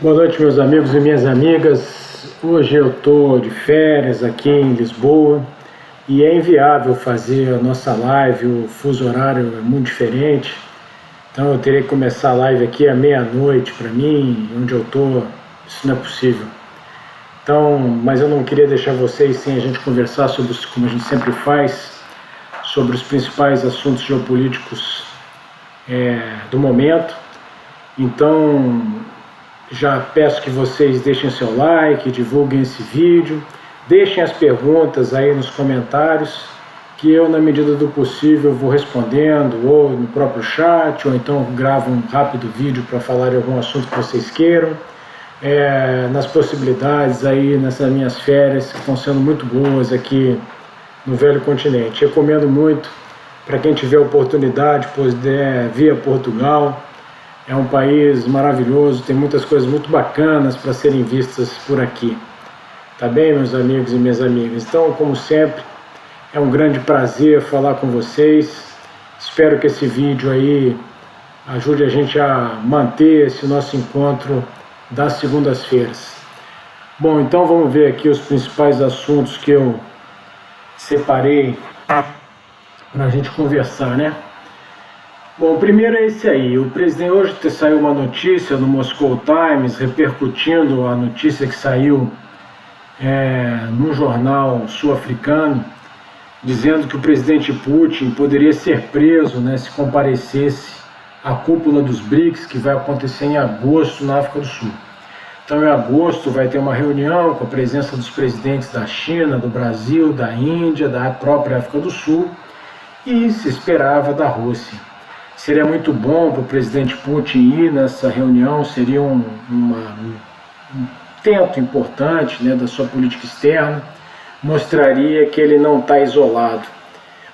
Boa noite, meus amigos e minhas amigas. Hoje eu estou de férias aqui em Lisboa e é inviável fazer a nossa live, o fuso horário é muito diferente, então eu terei que começar a live aqui à meia-noite para mim, onde eu estou, isso não é possível. Então, mas eu não queria deixar vocês sem a gente conversar sobre, como a gente sempre faz, sobre os principais assuntos geopolíticos do momento. Então, já peço que vocês deixem seu like, divulguem esse vídeo, deixem as perguntas aí nos comentários, que eu, na medida do possível, vou respondendo, ou no próprio chat, ou então gravo um rápido vídeo para falar de algum assunto que vocês queiram, nas possibilidades aí, nessas minhas férias, que estão sendo muito boas aqui no Velho Continente. Recomendo muito para quem tiver oportunidade, poder via Portugal. É um país maravilhoso, tem muitas coisas muito bacanas para serem vistas por aqui. Tá bem, meus amigos e minhas amigas? Então, como sempre, é um grande prazer falar com vocês. Espero que esse vídeo aí ajude a gente a manter esse nosso encontro das segundas-feiras. Bom, então vamos ver aqui os principais assuntos que eu separei para a gente conversar, né? Bom, o primeiro é esse aí. O presidente, hoje saiu uma notícia no Moscow Times repercutindo a notícia que saiu num jornal sul-africano, dizendo que o presidente Putin poderia ser preso, né, se comparecesse à cúpula dos BRICS, que vai acontecer em agosto na África do Sul. Então, em agosto vai ter uma reunião com a presença dos presidentes da China, do Brasil, da Índia, da própria África do Sul, e se esperava da Rússia. Seria muito bom para o presidente Putin ir nessa reunião, seria um tento importante, né, da sua política externa, mostraria que ele não está isolado.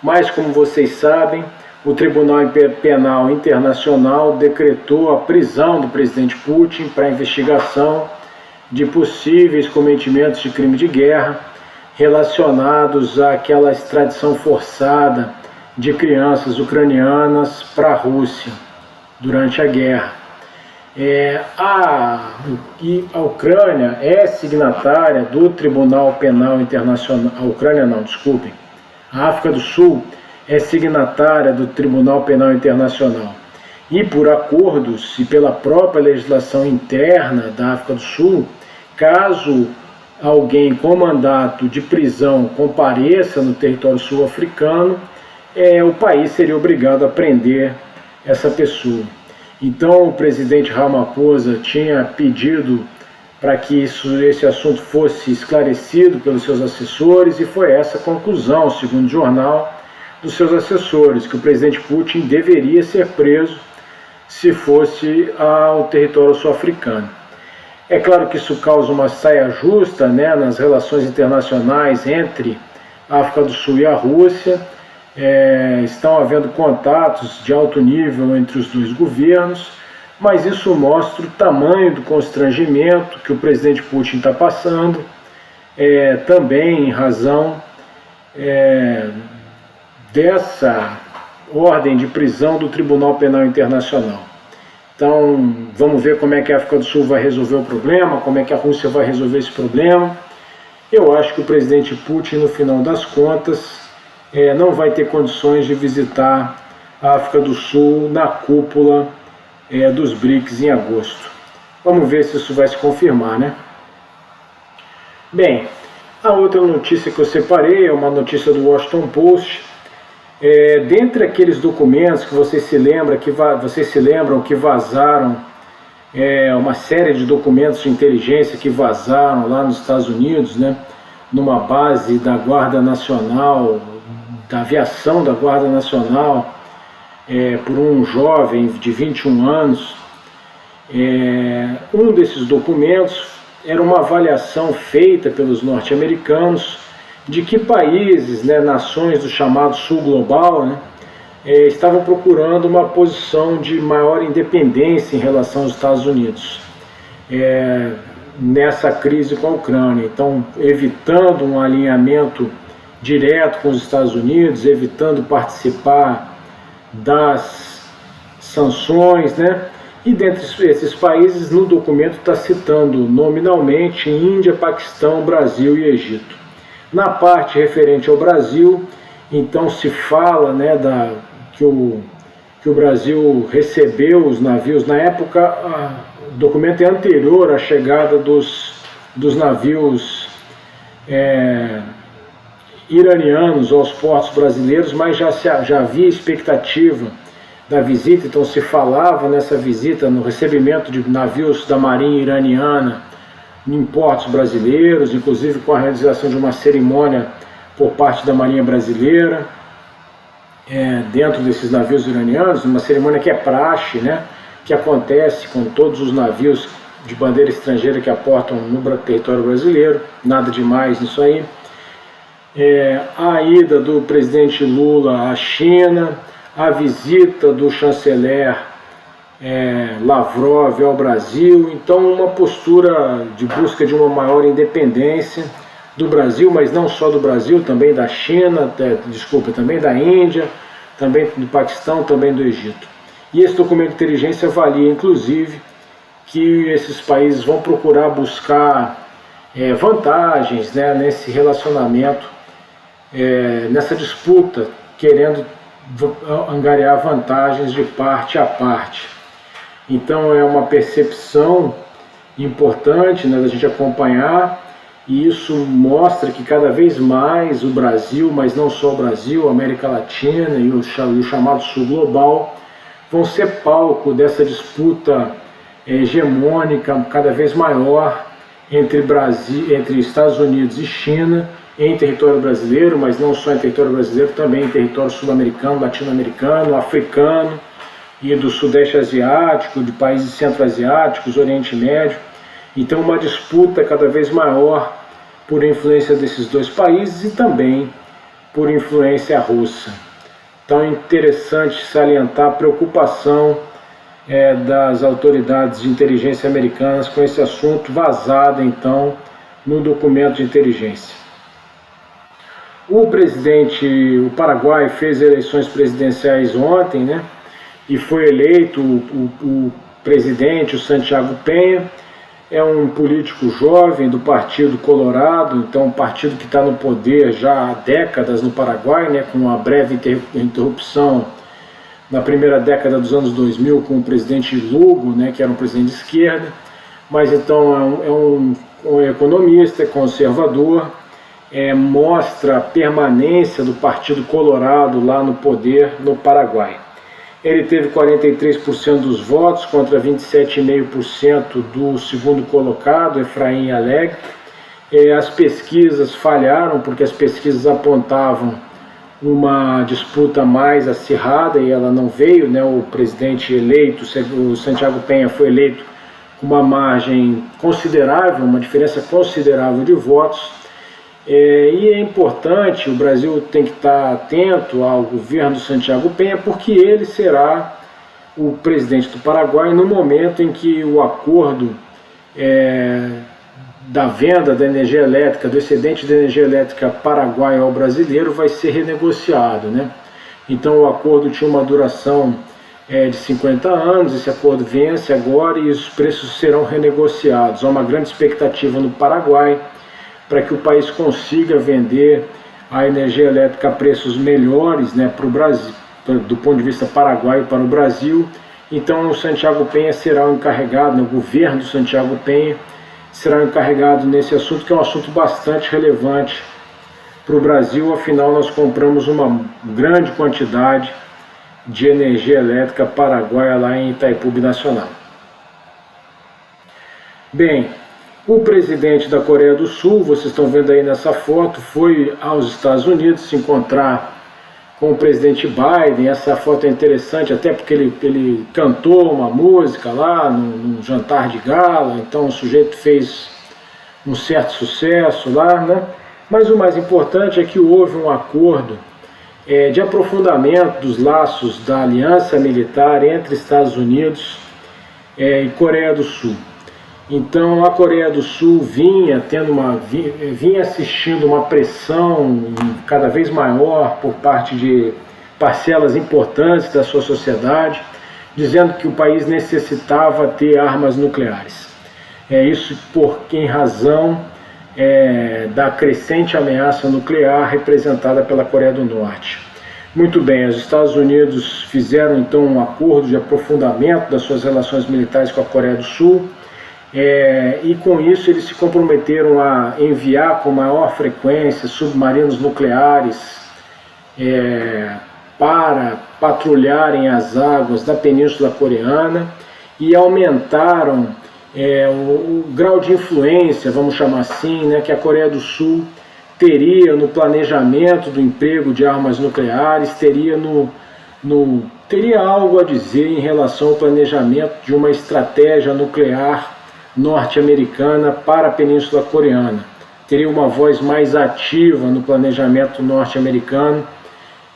Mas, como vocês sabem, o Tribunal Penal Internacional decretou a prisão do presidente Putin para investigação de possíveis cometimentos de crime de guerra relacionados àquela extradição forçada de crianças ucranianas para a Rússia durante a guerra. A Ucrânia é signatária do Tribunal Penal Internacional. A Ucrânia não, desculpem. A África do Sul é signatária do Tribunal Penal Internacional. E por acordos e pela própria legislação interna da África do Sul, caso alguém com mandato de prisão compareça no território sul-africano, o país seria obrigado a prender essa pessoa. Então o presidente Ramaphosa tinha pedido para que esse assunto fosse esclarecido pelos seus assessores, e foi essa a conclusão, segundo o jornal, dos seus assessores, que o presidente Putin deveria ser preso se fosse ao território sul-africano. É claro que isso causa uma saia justa, né, nas relações internacionais entre a África do Sul e a Rússia. Estão havendo contatos de alto nível entre os dois governos, mas isso mostra o tamanho do constrangimento que o presidente Putin está passando, também em razão dessa ordem de prisão do Tribunal Penal Internacional. Então, vamos ver como é que a África do Sul vai resolver o problema, como é que a Rússia vai resolver esse problema. Eu acho que o presidente Putin, no final das contas, não vai ter condições de visitar a África do Sul na cúpula dos BRICS em agosto. Vamos ver se isso vai se confirmar, né? Bem, a outra notícia que eu separei é uma notícia do Washington Post. Dentre aqueles documentos que vocês se lembram que vazaram, uma série de documentos de inteligência que vazaram lá nos Estados Unidos, né, numa base da Guarda Nacional, da aviação da Guarda Nacional, por um jovem de 21 anos. Um desses documentos era uma avaliação feita pelos norte-americanos de que países, né, nações do chamado Sul Global, né, estavam procurando uma posição de maior independência em relação aos Estados Unidos nessa crise com a Ucrânia. Então, evitando um alinhamento direto com os Estados Unidos, evitando participar das sanções, né? E dentre esses países, no documento está citando nominalmente Índia, Paquistão, Brasil e Egito. Na parte referente ao Brasil, então se fala, né, que o Brasil recebeu os navios. Na época, o documento é anterior à chegada dos navios iranianos aos portos brasileiros, mas já havia expectativa da visita. Então se falava nessa visita, no recebimento de navios da marinha iraniana em portos brasileiros, inclusive com a realização de uma cerimônia por parte da marinha brasileira, dentro desses navios iranianos, uma cerimônia que é praxe, né, que acontece com todos os navios de bandeira estrangeira que aportam no território brasileiro, nada demais nisso aí. A ida do presidente Lula à China, a visita do chanceler Lavrov ao Brasil, então uma postura de busca de uma maior independência do Brasil, mas não só do Brasil, também da China, também da Índia, também do Paquistão, também do Egito. E esse documento de inteligência avalia, inclusive, que esses países vão procurar buscar vantagens, né, nesse relacionamento, nessa disputa, querendo angariar vantagens de parte a parte. Então é uma percepção importante, né, da gente acompanhar, e isso mostra que cada vez mais o Brasil, mas não só o Brasil, a América Latina e o chamado Sul Global, vão ser palco dessa disputa hegemônica cada vez maior entre Estados Unidos e China, em território brasileiro, mas não só em território brasileiro, também em território sul-americano, latino-americano, africano e do sudeste asiático, de países centro-asiáticos, Oriente Médio. Então uma disputa cada vez maior por influência desses dois países e também por influência russa. Então é interessante salientar a preocupação das autoridades de inteligência americanas com esse assunto, vazado então no documento de inteligência. O Paraguai fez eleições presidenciais ontem, né? E foi eleito o presidente, o Santiago Peña. É um político jovem do Partido Colorado, então um partido que está no poder já há décadas no Paraguai, né? Com uma breve interrupção na primeira década dos anos 2000 com o presidente Lugo, né? Que era um presidente de esquerda, mas então é um economista, é conservador. Mostra a permanência do Partido Colorado lá no poder no Paraguai. Ele teve 43% dos votos contra 27,5% do segundo colocado, Efraim Alegre. As pesquisas falharam porque as pesquisas apontavam uma disputa mais acirrada e ela não veio, né? O presidente eleito, o Santiago Peña, foi eleito com uma margem considerável, uma diferença considerável de votos. E é importante, o Brasil tem que estar atento ao governo do Santiago Peña, porque ele será o presidente do Paraguai no momento em que o acordo da venda da energia elétrica, do excedente de energia elétrica paraguaio ao brasileiro vai ser renegociado, né? Então o acordo tinha uma duração de 50 anos, esse acordo vence agora e os preços serão renegociados. Há uma grande expectativa no Paraguai para que o país consiga vender a energia elétrica a preços melhores, né, para o Brasil, do ponto de vista paraguaio para o Brasil. Então o Santiago Peña será o encarregado, né, o governo do Santiago Peña será o encarregado nesse assunto, que é um assunto bastante relevante para o Brasil, afinal nós compramos uma grande quantidade de energia elétrica paraguaia lá em Itaipu Binacional. Bem, o presidente da Coreia do Sul, vocês estão vendo aí nessa foto, foi aos Estados Unidos se encontrar com o presidente Biden. Essa foto é interessante até porque ele cantou uma música lá num jantar de gala, então o sujeito fez um certo sucesso lá, né? Mas o mais importante é que houve um acordo de aprofundamento dos laços da aliança militar entre Estados Unidos e Coreia do Sul. Então a Coreia do Sul vinha assistindo uma pressão cada vez maior por parte de parcelas importantes da sua sociedade, dizendo que o país necessitava ter armas nucleares. Isso em razão da crescente ameaça nuclear representada pela Coreia do Norte. Muito bem, os Estados Unidos fizeram então um acordo de aprofundamento das suas relações militares com a Coreia do Sul, e com isso eles se comprometeram a enviar com maior frequência submarinos nucleares para patrulharem as águas da Península Coreana, e aumentaram o grau de influência, vamos chamar assim, que a Coreia do Sul teria no planejamento do emprego de armas nucleares, teria algo a dizer em relação ao planejamento de uma estratégia nuclear norte-americana para a Península Coreana. Teria uma voz mais ativa no planejamento norte-americano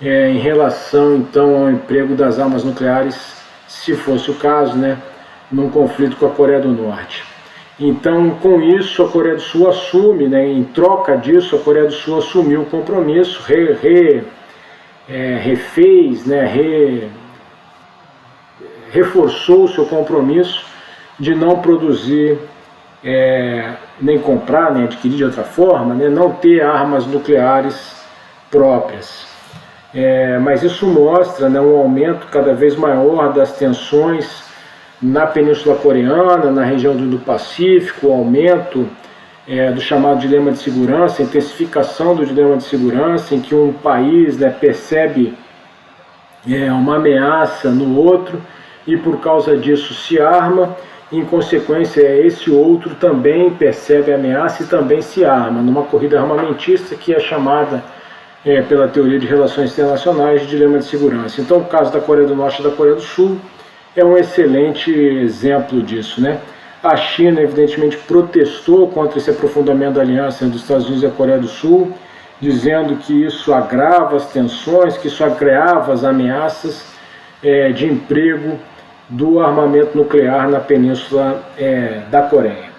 em relação então ao emprego das armas nucleares, se fosse o caso, num conflito com a Coreia do Norte. Então, com isso, a Coreia do Sul assume, em troca disso, a Coreia do Sul assumiu o compromisso, reforçou o seu compromisso de não produzir, nem comprar, nem adquirir de outra forma, não ter armas nucleares próprias. Mas isso mostra um aumento cada vez maior das tensões na Península Coreana, na região do Indo-Pacífico, o aumento do chamado dilema de segurança, a intensificação do dilema de segurança, em que um país percebe uma ameaça no outro e por causa disso se arma, e, em consequência esse outro também percebe a ameaça e também se arma, numa corrida armamentista que é chamada pela teoria de relações internacionais de dilema de segurança. Então o caso da Coreia do Norte e da Coreia do Sul é um excelente exemplo disso, A China, evidentemente, protestou contra esse aprofundamento da aliança entre os Estados Unidos e a Coreia do Sul, dizendo que isso agrava as tensões, que isso agrava as ameaças de emprego do armamento nuclear na Península da Coreia.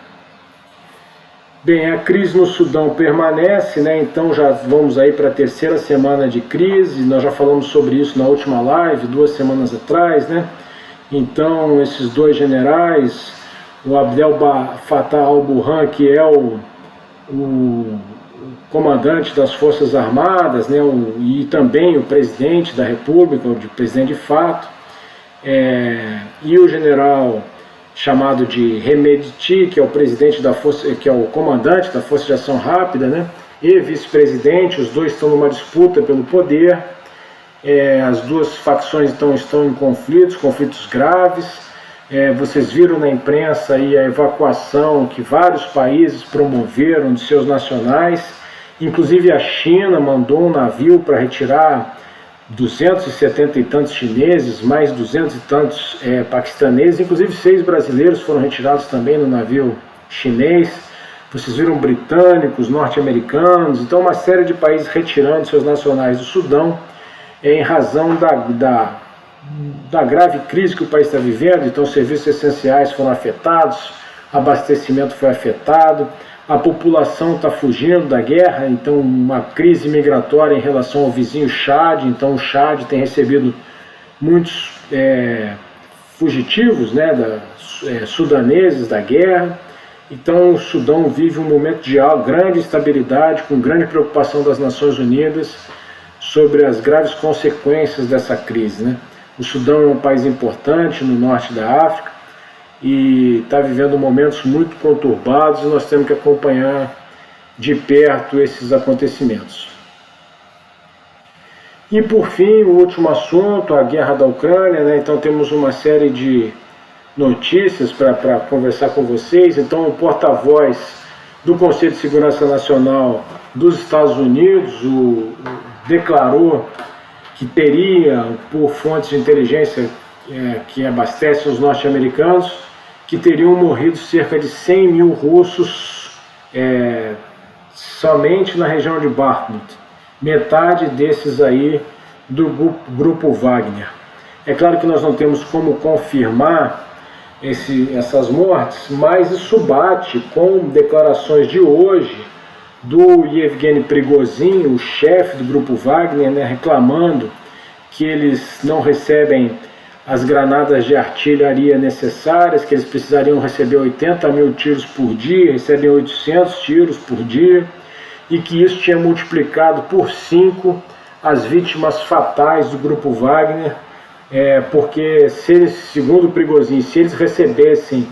Bem, a crise no Sudão permanece, então já vamos aí para a terceira semana de crise, nós já falamos sobre isso na última live, 2 semanas atrás, Então, esses dois generais, o Abdel Fattah al-Burhan, que é o comandante das Forças Armadas, e também o presidente da República, o presidente de fato, e o general chamado de Hemedti, que é o presidente da força, que é o comandante da Força de Ação Rápida, e vice-presidente, os dois estão numa disputa pelo poder. As duas facções então estão em conflitos graves. Vocês viram na imprensa aí a evacuação que vários países promoveram de seus nacionais, inclusive a China mandou um navio para retirar 270 e tantos chineses, mais 200 e tantos paquistaneses, inclusive 6 brasileiros foram retirados também no navio chinês. Vocês viram britânicos, norte-americanos, então uma série de países retirando seus nacionais do Sudão, em razão da grave crise que o país está vivendo. Então serviços essenciais foram afetados, abastecimento foi afetado, a população está fugindo da guerra, então uma crise migratória em relação ao vizinho Chad. Então o Chad tem recebido muitos fugitivos, sudaneses da guerra. Então o Sudão vive um momento de grande instabilidade, com grande preocupação das Nações Unidas sobre as graves consequências dessa crise. O Sudão é um país importante no norte da África e está vivendo momentos muito conturbados, e nós temos que acompanhar de perto esses acontecimentos. E por fim, o último assunto, a guerra da Ucrânia. Então temos uma série de notícias para conversar com vocês. Então o porta-voz do Conselho de Segurança Nacional dos Estados Unidos declarou que teria, por fontes de inteligência que abastecem os norte-americanos, que teriam morrido cerca de 100 mil russos somente na região de Bakhmut. Metade desses aí do grupo Wagner. É claro que nós não temos como confirmar essas mortes, mas isso bate com declarações de hoje do Yevgeny Prigozhin, o chefe do grupo Wagner, reclamando que eles não recebem as granadas de artilharia necessárias, que eles precisariam receber 80 mil tiros por dia, recebem 800 tiros por dia, e que isso tinha multiplicado por 5 as vítimas fatais do grupo Wagner, porque se eles, segundo o Prigozhin, se eles recebessem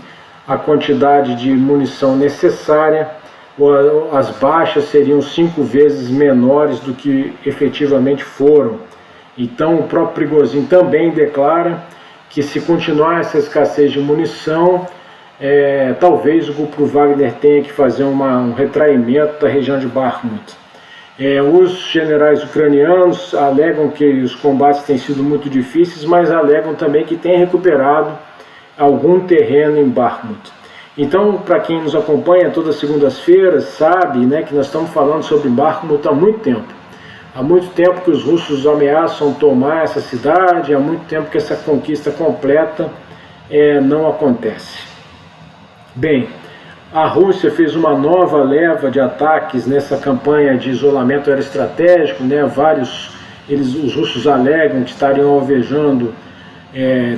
a quantidade de munição necessária, as baixas seriam 5 vezes menores do que efetivamente foram. Então o próprio Prigozhin também declara que, se continuar essa escassez de munição, talvez o grupo Wagner tenha que fazer um retraimento da região de Bakhmut. Os generais ucranianos alegam que os combates têm sido muito difíceis, mas alegam também que têm recuperado algum terreno em Bakhmut. Então, para quem nos acompanha todas as segundas-feiras, sabe, né, que nós estamos falando sobre Bakhmut há muito tempo. Há muito tempo que os russos ameaçam tomar essa cidade, há muito tempo que essa conquista completa não acontece. Bem, a Rússia fez uma nova leva de ataques nessa campanha de isolamento aeroestratégico, né? Os russos alegam que estariam alvejando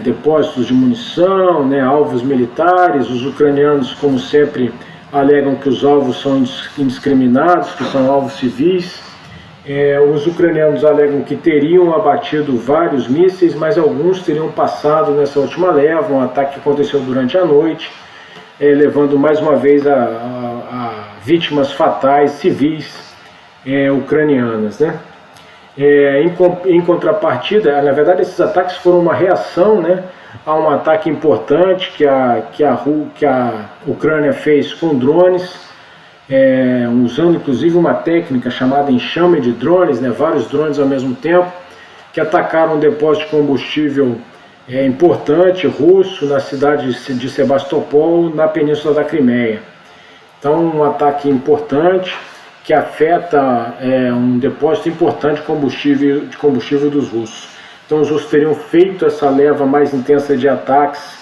depósitos de munição, né, alvos militares. Os ucranianos, como sempre, alegam que os alvos são indiscriminados, que são alvos civis. Os ucranianos alegam que teriam abatido vários mísseis, mas alguns teriam passado nessa última leva, um ataque que aconteceu durante a noite, levando mais uma vez a vítimas fatais civis ucranianas, né? Em contrapartida, na verdade, esses ataques foram uma reação, né, a um ataque importante que a Ucrânia fez com drones, usando inclusive uma técnica chamada enxame de drones, né, vários drones ao mesmo tempo, que atacaram um depósito de combustível importante russo na cidade de Sebastopol, na península da Crimeia. Então, um ataque importante que afeta um depósito importante de combustível dos russos. Então, os russos teriam feito essa leva mais intensa de ataques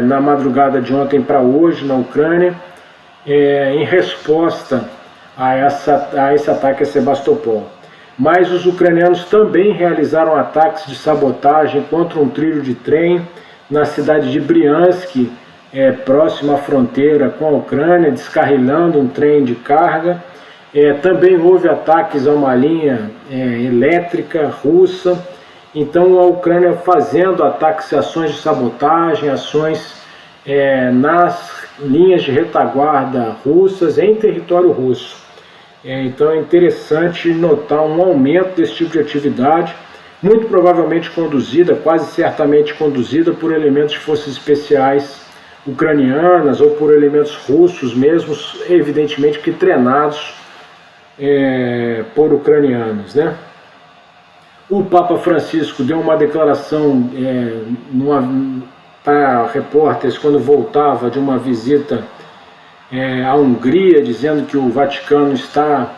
na madrugada de ontem para hoje na Ucrânia, em resposta a esse ataque a Sebastopol. Mas os ucranianos também realizaram ataques de sabotagem contra um trilho de trem na cidade de Briansk, próximo à fronteira com a Ucrânia, descarrilando um trem de carga. Também houve ataques a uma linha elétrica russa. Então a Ucrânia fazendo ataques e ações de sabotagem, ações nas linhas de retaguarda russas em território russo. Então é interessante notar um aumento desse tipo de atividade, muito provavelmente conduzida, quase certamente conduzida por elementos de forças especiais ucranianas ou por elementos russos mesmos, evidentemente que treinados por ucranianos, né? O Papa Francisco deu uma declaração para repórteres quando voltava de uma visita à Hungria, dizendo que o Vaticano está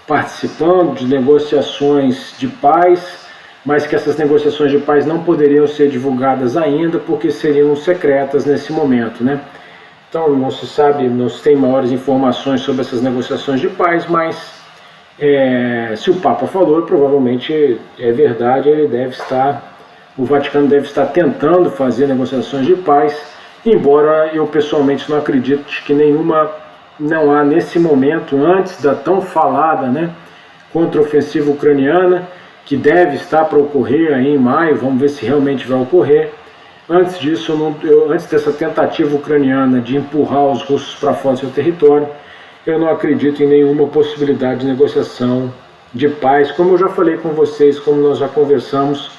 participando de negociações de paz, mas que essas negociações de paz não poderiam ser divulgadas ainda porque seriam secretas nesse momento, né? Então não se sabe, não se tem maiores informações sobre essas negociações de paz, mas se o Papa falou, provavelmente é verdade. O Vaticano deve estar tentando fazer negociações de paz, embora eu pessoalmente não acredite que não há nesse momento, antes da tão falada, né, contraofensiva ucraniana, que deve estar para ocorrer aí em maio. Vamos ver se realmente vai ocorrer. Antes disso, antes dessa tentativa ucraniana de empurrar os russos para fora do seu território, eu não acredito em nenhuma possibilidade de negociação de paz, como eu já falei com vocês, como nós já conversamos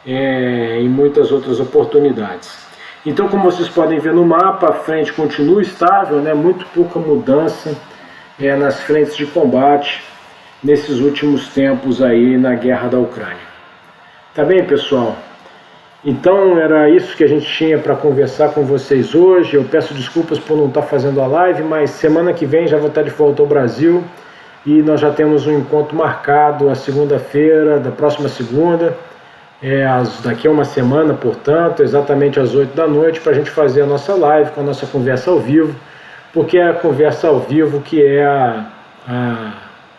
em muitas outras oportunidades. Então, como vocês podem ver no mapa, a frente continua estável, né, muito pouca mudança nas frentes de combate nesses últimos tempos aí na guerra da Ucrânia. Tá bem, pessoal? Então era isso que a gente tinha para conversar com vocês hoje. Eu peço desculpas por não estar fazendo a live, mas semana que vem já vou estar de volta ao Brasil e nós já temos um encontro marcado a segunda-feira, da próxima segunda, daqui a uma semana, portanto, exatamente às 8 da noite, para a gente fazer a nossa live com a nossa conversa ao vivo, porque é a conversa ao vivo que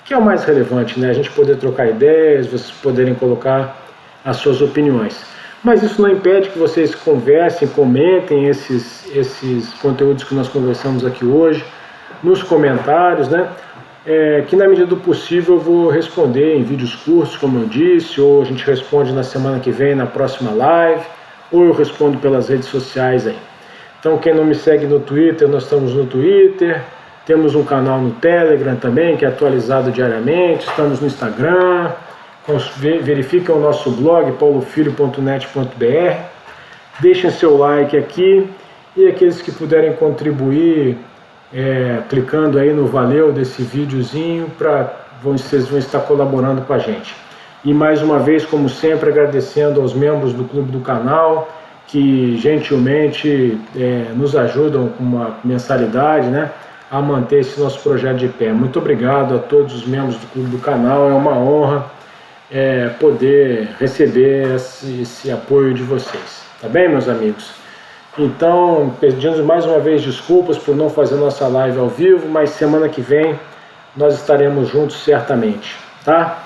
que é o mais relevante, né? A gente poder trocar ideias, vocês poderem colocar as suas opiniões. Mas isso não impede que vocês conversem, comentem esses conteúdos que nós conversamos aqui hoje, nos comentários, né? Que na medida do possível eu vou responder em vídeos curtos, como eu disse, ou a gente responde na semana que vem, na próxima live, ou eu respondo pelas redes sociais aí. Então quem não me segue no Twitter, nós estamos no Twitter, temos um canal no Telegram também, que é atualizado diariamente, estamos no Instagram, verifiquem o nosso blog, paulofilho.net.br, deixem seu like aqui, e aqueles que puderem contribuir, clicando aí no valeu desse videozinho, vocês vão estar colaborando com a gente. E mais uma vez, como sempre, agradecendo aos membros do clube do canal, que gentilmente nos ajudam com uma mensalidade, né, a manter esse nosso projeto de pé. Muito obrigado a todos os membros do clube do canal, é uma honra poder receber esse apoio de vocês. Tá bem, meus amigos? Então, pedimos mais uma vez desculpas por não fazer nossa live ao vivo, mas semana que vem nós estaremos juntos certamente, tá?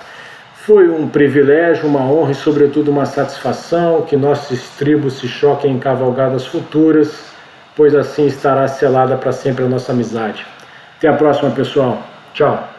Foi um privilégio, uma honra e sobretudo uma satisfação que nossos tribos se choquem em cavalgadas futuras, pois assim estará selada para sempre a nossa amizade. Até a próxima, pessoal. Tchau.